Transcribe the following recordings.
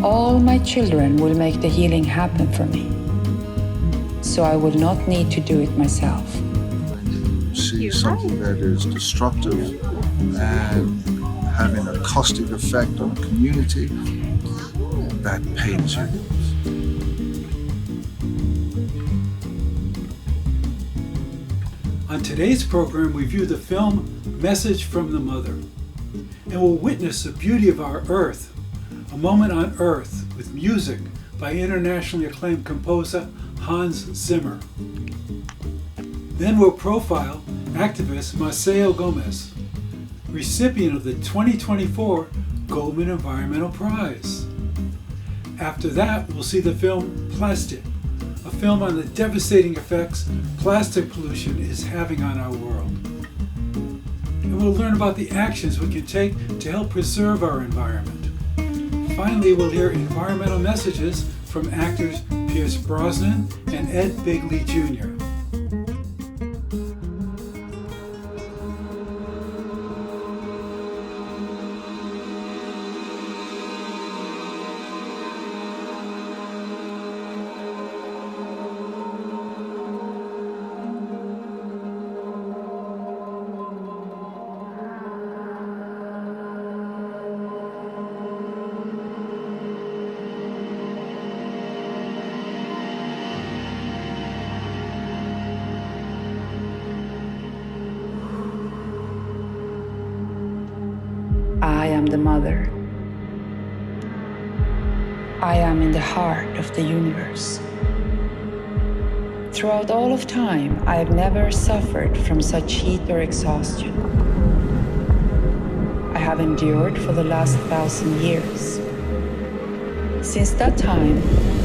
All my children will make the healing happen for me, so I will not need to do it myself. See something that is destructive and having a caustic effect on the community, that pains you. On today's program, we view the film Message from the Mother, and we'll witness the beauty of our Earth, a moment on Earth with music by internationally acclaimed composer Hans Zimmer. Then we'll profile activist Maceo Gomez, recipient of the 2024 Goldman Environmental Prize. After that, we'll see the film Plastic, a film on the devastating effects plastic pollution is having on our world. And we'll learn about the actions we can take to help preserve our environment. Finally, we'll hear environmental messages from actors Pierce Brosnan and Ed Begley Jr. I am the mother. I am in the heart of the universe. Throughout all of time, I have never suffered from such heat or exhaustion. I have endured for the last 1,000 years. Since that time,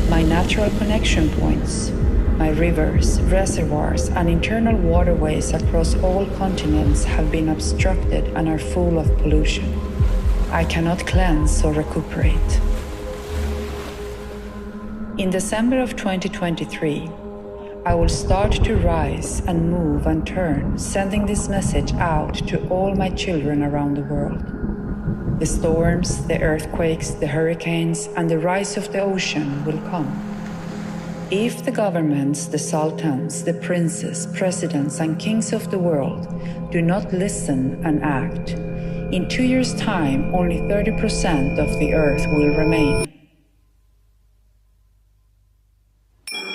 my natural connection points, my rivers, reservoirs, and internal waterways across all continents have been obstructed and are full of pollution. I cannot cleanse or recuperate. In December of 2023, I will start to rise and move and turn, sending this message out to all my children around the world. The storms, the earthquakes, the hurricanes, and the rise of the ocean will come. If the governments, the sultans, the princes, presidents, and kings of the world do not listen and act, in 2 years' time, only 30% of the earth will remain.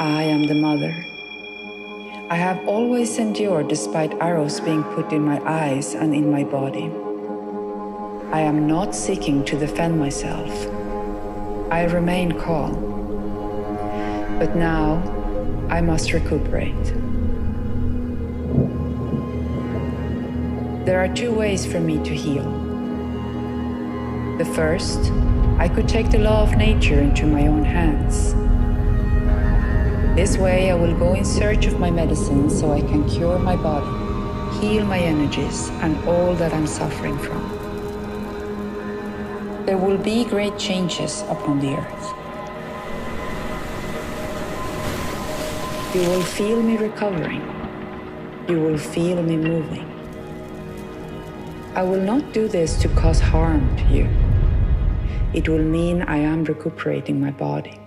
I am the mother. I have always endured despite arrows being put in my eyes and in my body. I am not seeking to defend myself. I remain calm. But now, I must recuperate. There are two ways for me to heal. The first, I could take the law of nature into my own hands. This way, I will go in search of my medicine so I can cure my body, heal my energies, and all that I'm suffering from. There will be great changes upon the earth. You will feel me recovering. You will feel me moving. I will not do this to cause harm to you. It will mean I am recuperating my body.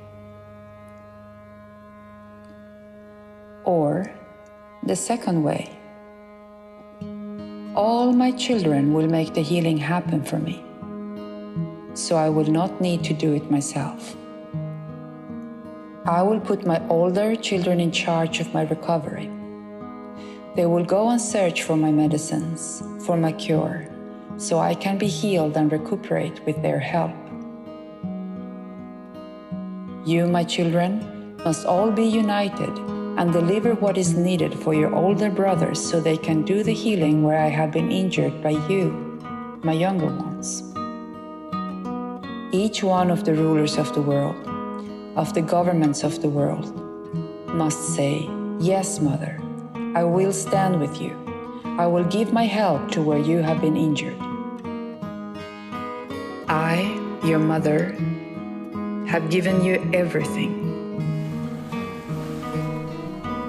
Or the second way. All my children will make the healing happen for me, so I will not need to do it myself. I will put my older children in charge of my recovery. They will go and search for my medicines, for my cure, so I can be healed and recuperate with their help. You, my children, must all be united and deliver what is needed for your older brothers so they can do the healing where I have been injured by you, my younger ones. Each one of the rulers of the world, of the governments of the world, must say, "Yes, Mother, I will stand with you. I will give my help to where you have been injured. I, your mother, have given you everything."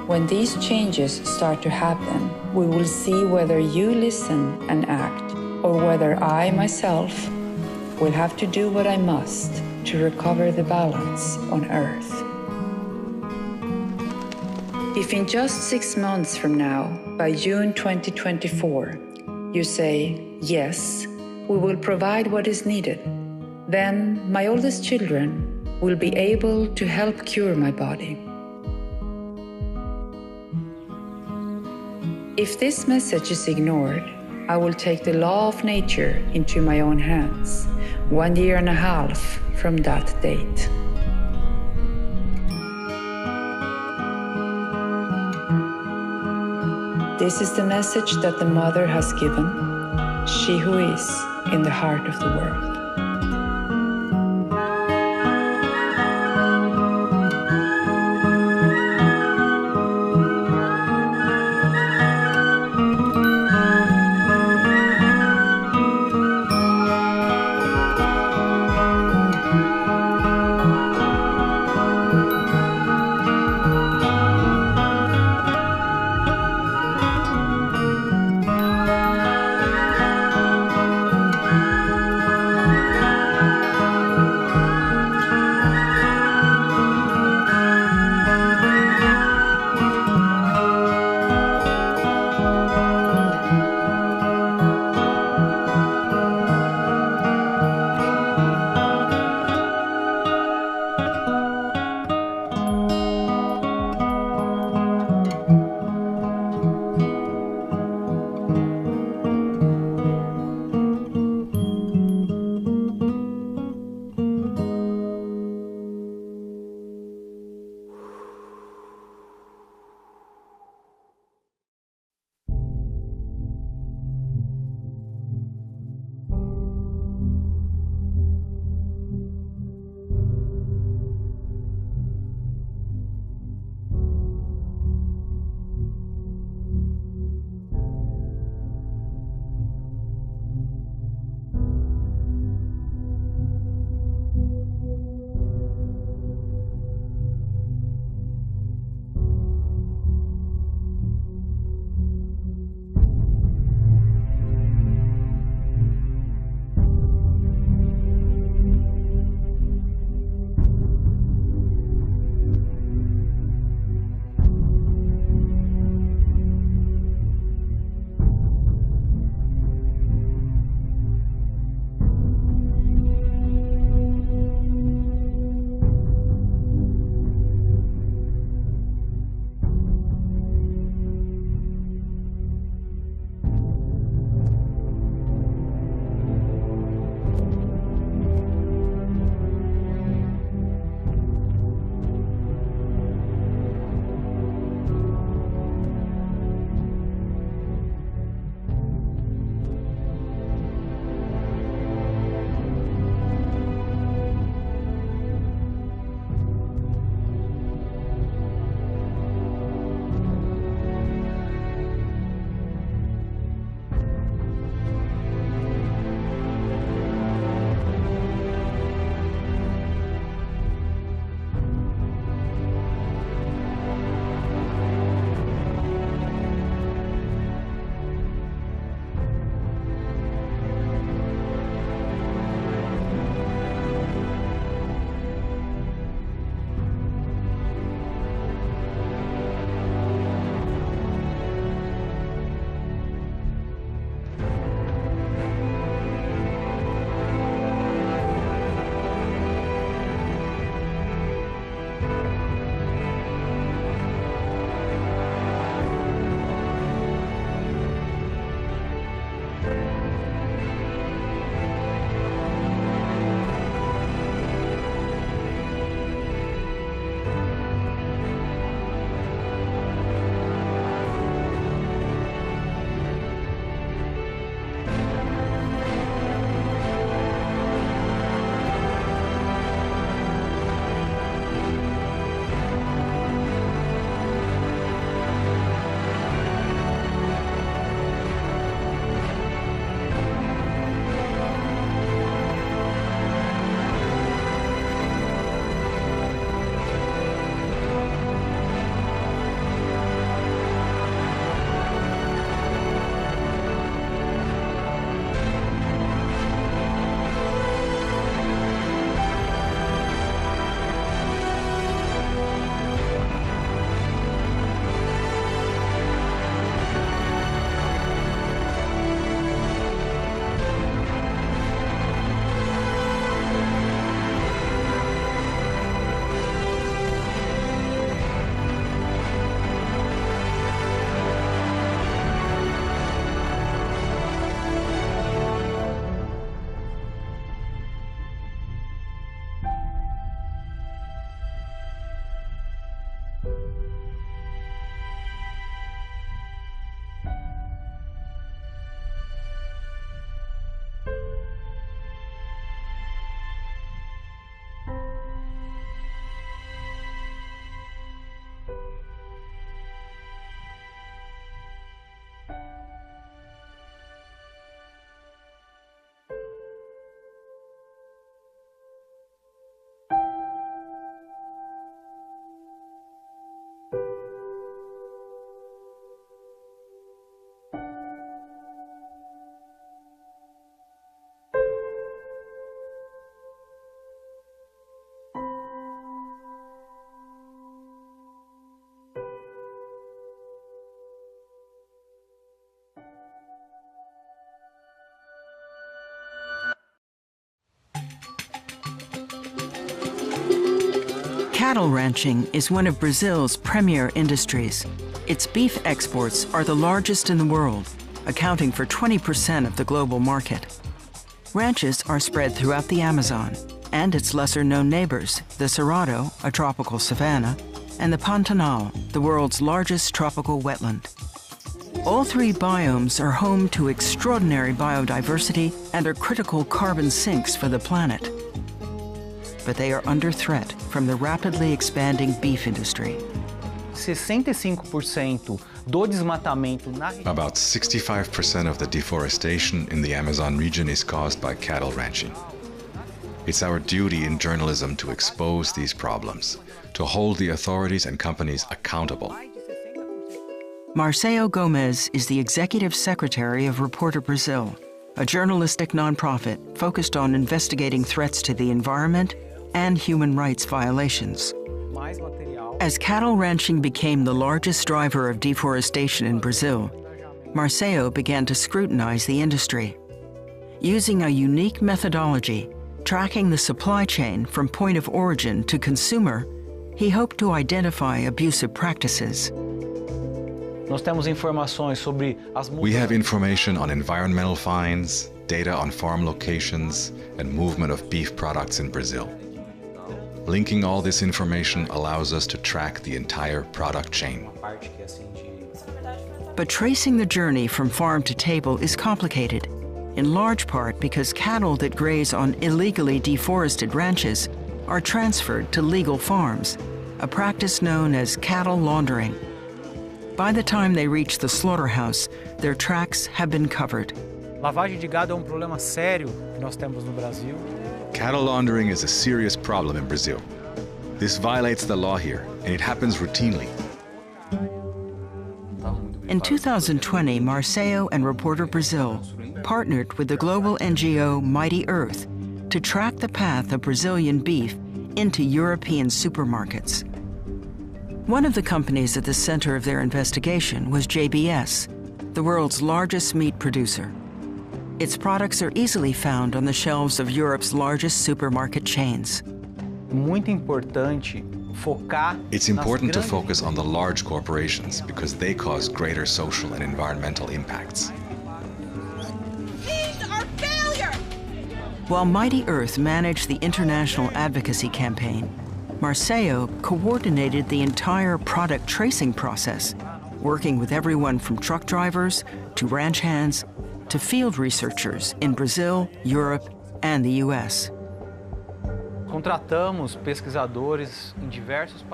When these changes start to happen, we will see whether you listen and act, or whether I myself will have to do what I must to recover the balance on Earth. If in just 6 months from now, by June 2024, you say, yes, we will provide what is needed, then my oldest children will be able to help cure my body. If this message is ignored, I will take the law of nature into my own hands, 1.5 years from that date. This is the message that the Mother has given, she who is in the heart of the world. Cattle ranching is one of Brazil's premier industries. Its beef exports are the largest in the world, accounting for 20% of the global market. Ranches are spread throughout the Amazon and its lesser-known neighbors, the Cerrado, a tropical savanna, and the Pantanal, the world's largest tropical wetland. All three biomes are home to extraordinary biodiversity and are critical carbon sinks for the planet. But they are under threat from the rapidly expanding beef industry. 65% do desmatamento na região. About 65% of the deforestation in the Amazon region is caused by cattle ranching. It's our duty in journalism to expose these problems, to hold the authorities and companies accountable. Marcelo Gomes is the executive secretary of Reporter Brazil, a journalistic nonprofit focused on investigating threats to the environment and human rights violations. As cattle ranching became the largest driver of deforestation in Brazil, Marcelo began to scrutinize the industry. Using a unique methodology, tracking the supply chain from point of origin to consumer, he hoped to identify abusive practices. We have information on environmental fines, data on farm locations, and movement of beef products in Brazil. Linking all this information allows us to track the entire product chain. But tracing the journey from farm to table is complicated, in large part because cattle that graze on illegally deforested ranches are transferred to legal farms, a practice known as cattle laundering. By the time they reach the slaughterhouse, their tracks have been covered. Lavagem de gado é problema sério que nós temos no Brasil. Cattle laundering is a serious problem in Brazil. This violates the law here, and it happens routinely. In 2020, Marcelo and Reporter Brazil partnered with the global NGO Mighty Earth to track the path of Brazilian beef into European supermarkets. One of the companies at the center of their investigation was JBS, the world's largest meat producer. Its products are easily found on the shelves of Europe's largest supermarket chains. It's important to focus on the large corporations because they cause greater social and environmental impacts. These are failure! While Mighty Earth managed the international advocacy campaign, Marcelo coordinated the entire product tracing process, working with everyone from truck drivers to ranch hands to field researchers in Brazil, Europe, and the US.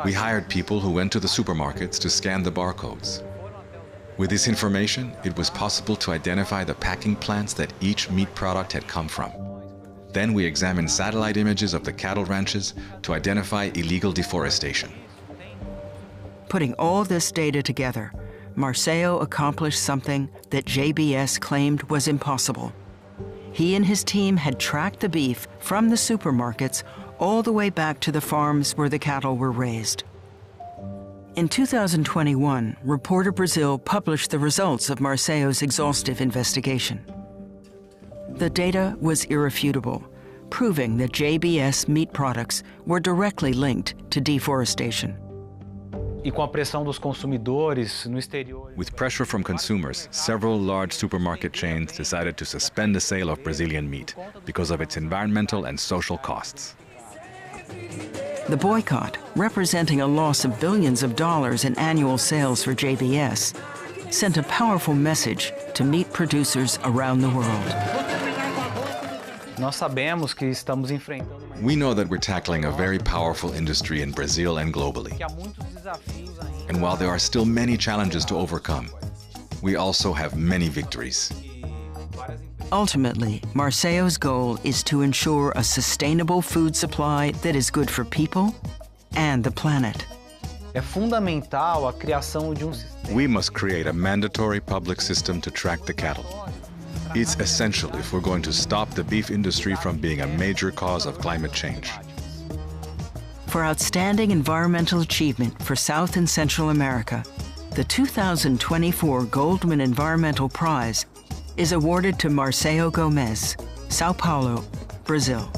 We hired people who went to the supermarkets to scan the barcodes. With this information, it was possible to identify the packing plants that each meat product had come from. Then we examined satellite images of the cattle ranches to identify illegal deforestation. Putting all this data together, Marcelo accomplished something that JBS claimed was impossible. He and his team had tracked the beef from the supermarkets all the way back to the farms where the cattle were raised. In 2021, Reporter Brazil published the results of Marcelo's exhaustive investigation. The data was irrefutable, proving that JBS meat products were directly linked to deforestation. With pressure from consumers, several large supermarket chains decided to suspend the sale of Brazilian meat because of its environmental and social costs. The boycott, representing a loss of billions of dollars in annual sales for JBS, sent a powerful message to meat producers around the world. We know that we're tackling a very powerful industry in Brazil and globally. And while there are still many challenges to overcome, we also have many victories. Ultimately, Marcelo's goal is to ensure a sustainable food supply that is good for people and the planet. We must create a mandatory public system to track the cattle. It's essential if we're going to stop the beef industry from being a major cause of climate change. For outstanding environmental achievement for South and Central America, the 2024 Goldman Environmental Prize is awarded to Marcelo Gomes, Sao Paulo, Brazil.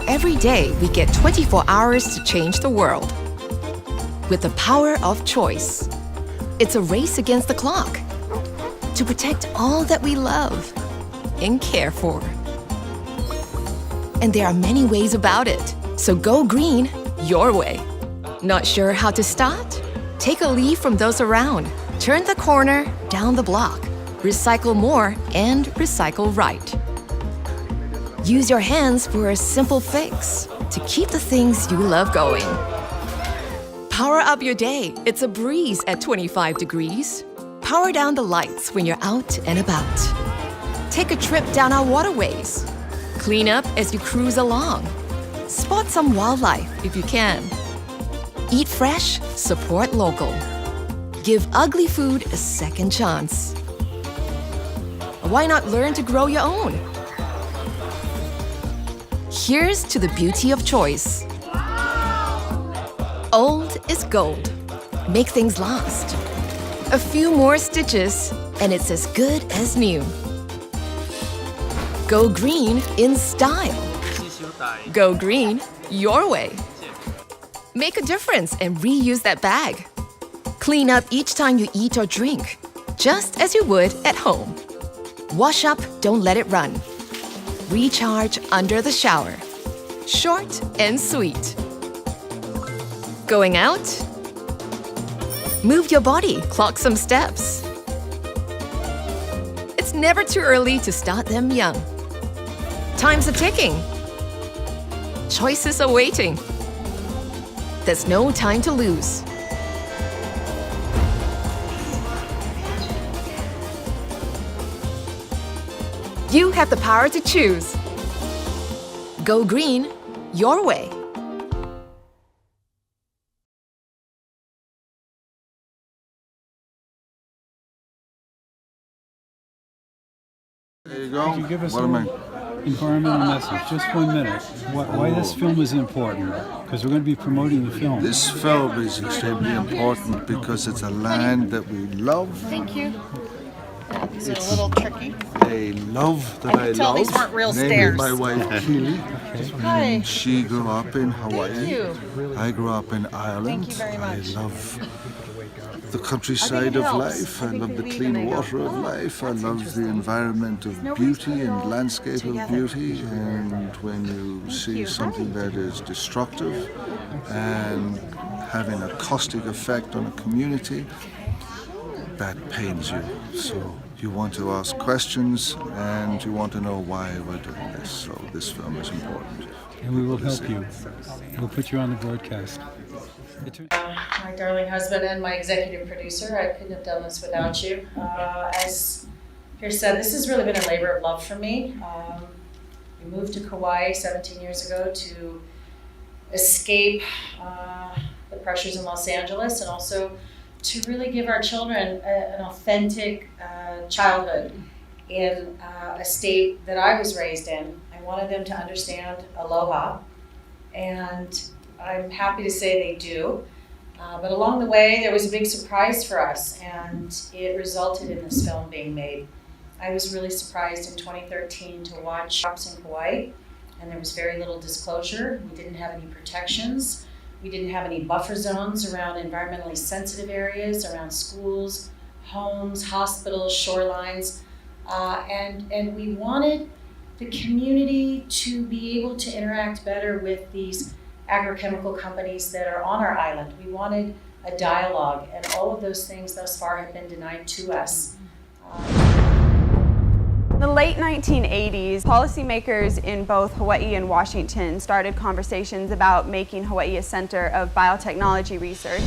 Every day, we get 24 hours to change the world. With the power of choice. It's a race against the clock to protect all that we love and care for. And there are many ways about it. So go green your way. Not sure how to start? Take a leaf from those around. Turn the corner down the block. Recycle more and recycle right. Use your hands for a simple fix to keep the things you love going. Power up your day. It's a breeze at 25 degrees. Power down the lights when you're out and about. Take a trip down our waterways. Clean up as you cruise along. Spot some wildlife if you can. Eat fresh, support local. Give ugly food a second chance. Why not learn to grow your own? Here's to the beauty of choice. Old is gold. Make things last. A few more stitches, and it's as good as new. Go green in style. Go green your way. Make a difference and reuse that bag. Clean up each time you eat or drink, just as you would at home. Wash up, don't let it run. Recharge under the shower. Short and sweet. Going out? Move your body, clock some steps. It's never too early to start them young. Time's a ticking. Choices are waiting. There's no time to lose. You have the power to choose. Go green your way. There you go. Could you give us What a am I? environmental message? Just 1 minute. Why this film is important? Because we're going to be promoting the film. This film is extremely important because it's a land that we love. Thank you. These are a little tricky. A love that I can tell love. these weren't real namely stairs. my wife Keely. Hi. She grew up in Hawaii. Thank you. I grew up in Ireland. Thank you very much. I love the countryside it of helps. life. I I think love we the leave clean and they go, water of "Oh, life. I that's love the interesting." environment of Nobody's beauty putting all and landscape of together. beauty. And when you see you. something that is destructive and having a caustic effect on a community, that pains you. So you want to ask questions and you want to know why we're doing this. So this film is important. And we will help you. We'll put you on the broadcast. My darling husband and my executive producer, I couldn't have done this without you. As Pierce said, this has really been a labor of love for me. We moved to Kauai 17 years ago to escape the pressures in Los Angeles and also to really give our children an authentic childhood in a state that I was raised in. I wanted them to understand aloha, and I'm happy to say they do. But along the way, there was a big surprise for us, and it resulted in this film being made. I was really surprised in 2013 to watch shops in Kauai, and there was very little disclosure. We didn't have any protections. We didn't have any buffer zones around environmentally sensitive areas, around schools, homes, hospitals, shorelines. And we wanted the community to be able to interact better with these agrochemical companies that are on our island. We wanted a dialogue, and all of those things thus far have been denied to us. In the late 1980s, policymakers in both Hawaii and Washington started conversations about making Hawaii a center of biotechnology research.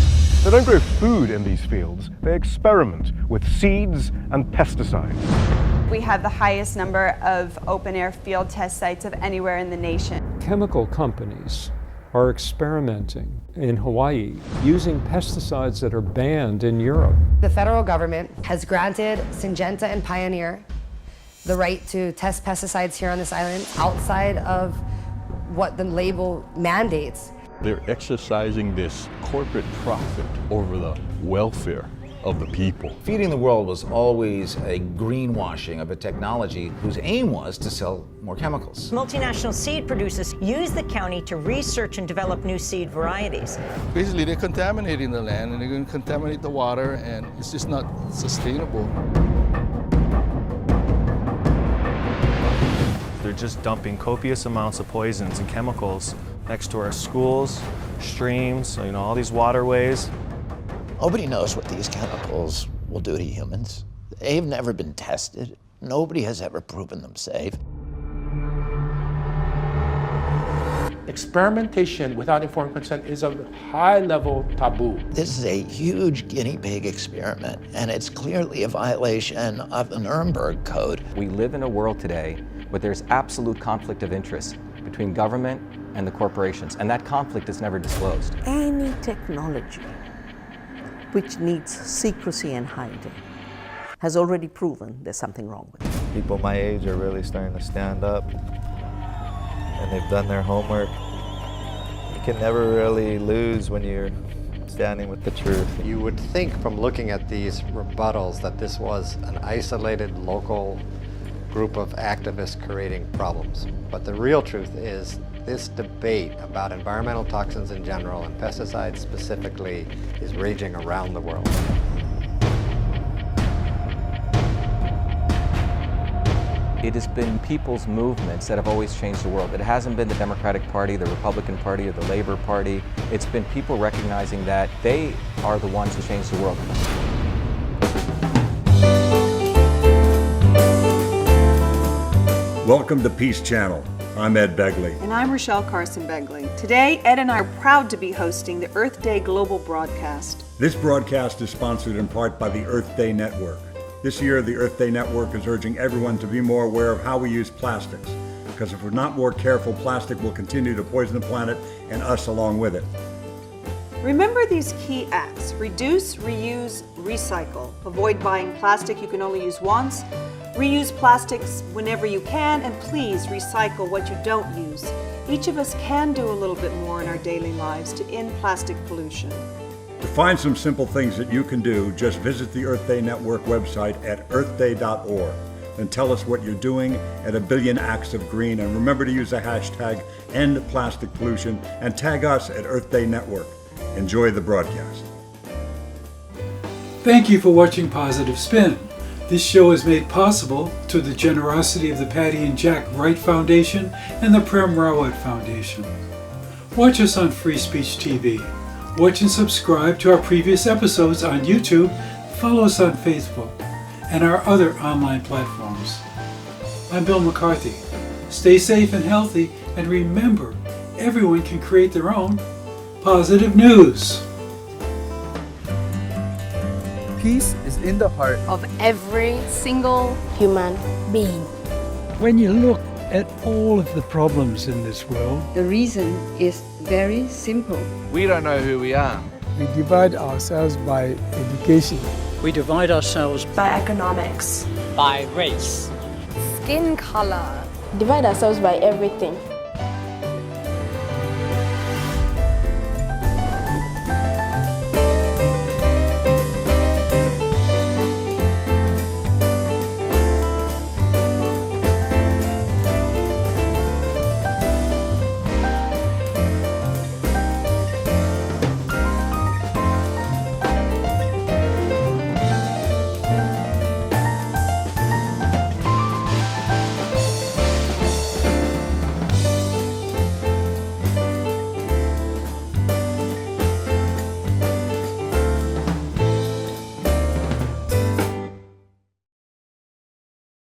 They don't grow food in these fields, they experiment with seeds and pesticides. We have the highest number of open-air field test sites of anywhere in the nation. Chemical companies are experimenting in Hawaii using pesticides that are banned in Europe. The federal government has granted Syngenta and Pioneer the right to test pesticides here on this island outside of what the label mandates. They're exercising this corporate profit over the welfare of the people. Feeding the world was always a greenwashing of a technology whose aim was to sell more chemicals. Multinational seed producers use the county to research and develop new seed varieties. Basically, they're contaminating the land and they're going to contaminate the water, and it's just not sustainable. They're just dumping copious amounts of poisons and chemicals next to our schools, streams, all these waterways. Nobody knows what these chemicals will do to humans. They've never been tested. Nobody has ever proven them safe. Experimentation without informed consent is a high-level taboo. This is a huge guinea pig experiment, and it's clearly a violation of the Nuremberg Code. We live in a world today where there's absolute conflict of interest between government and the corporations, and that conflict is never disclosed. Any technology which needs secrecy and hiding has already proven there's something wrong with it. People my age are really starting to stand up, and they've done their homework. You can never really lose when you're standing with the truth. You would think from looking at these rebuttals that this was an isolated local group of activists creating problems. But the real truth is this debate about environmental toxins in general and pesticides specifically is raging around the world. It has been people's movements that have always changed the world. It hasn't been the Democratic Party, the Republican Party, or the Labor Party. It's been people recognizing that they are the ones who change the world. Welcome to Peace Channel. I'm Ed Begley. And I'm Rochelle Carson Begley. Today, Ed and I are proud to be hosting the Earth Day Global Broadcast. This broadcast is sponsored in part by the Earth Day Network. This year, the Earth Day Network is urging everyone to be more aware of how we use plastics, because if we're not more careful, plastic will continue to poison the planet and us along with it. Remember these key acts: reduce, reuse, recycle. Avoid buying plastic you can only use once. Reuse plastics whenever you can, and please recycle what you don't use. Each of us can do a little bit more in our daily lives to end plastic pollution. To find some simple things that you can do, just visit the Earth Day Network website at earthday.org. Then tell us what you're doing at 1 billion acts of green, and remember to use the hashtag #EndPlasticPollution and tag us at Earth Day Network. Enjoy the broadcast. Thank you for watching Positive Spin. This show is made possible through the generosity of the Patty and Jack Wright Foundation and the Prem Rawat Foundation. Watch us on Free Speech TV. Watch and subscribe to our previous episodes on YouTube. Follow us on Facebook and our other online platforms. I'm Bill McCarthy. Stay safe and healthy, and remember, everyone can create their own positive news. Peace is in the heart of every single human being. When you look at all of the problems in this world, the reason is very simple. We don't know who we are. We divide ourselves by education. We divide ourselves by economics, by race, skin color. Divide ourselves by everything.